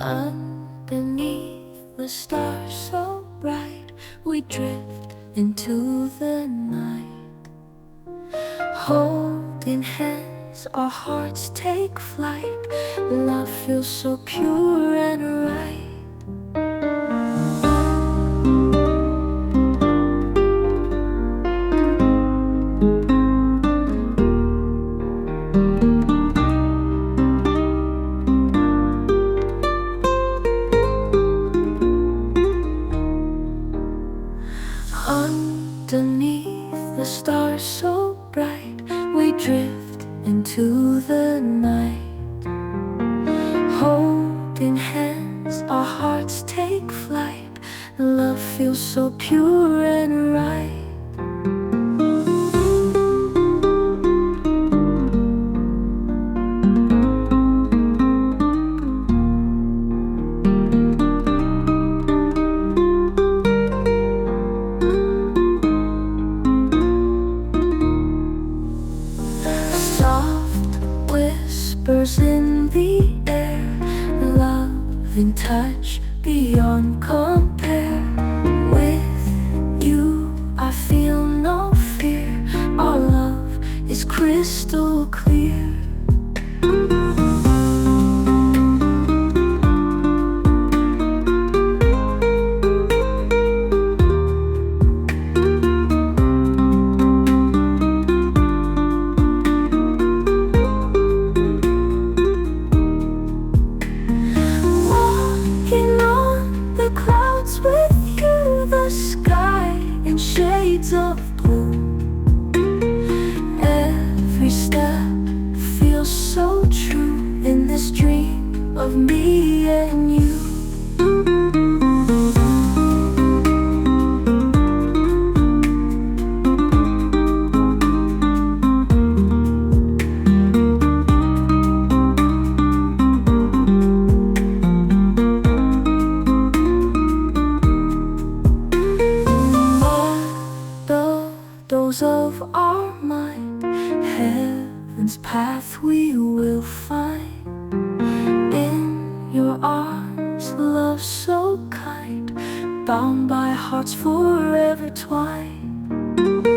Underneath the stars so bright, we drift into the night. Holding hands, our hearts take flight. Love feels so pure and right. Underneath the stars so bright, we drift into the night. Holding hands, our hearts take flight. Love feels so pure and right. Whispers in the air, love in touch beyond compare. With you I feel no fear, our love is crystal clear. Shades of blue, every step feels so true in this dream of me and you. Of our mind, heaven's path we will find. In your arms, love so kind, bound by hearts forever twined.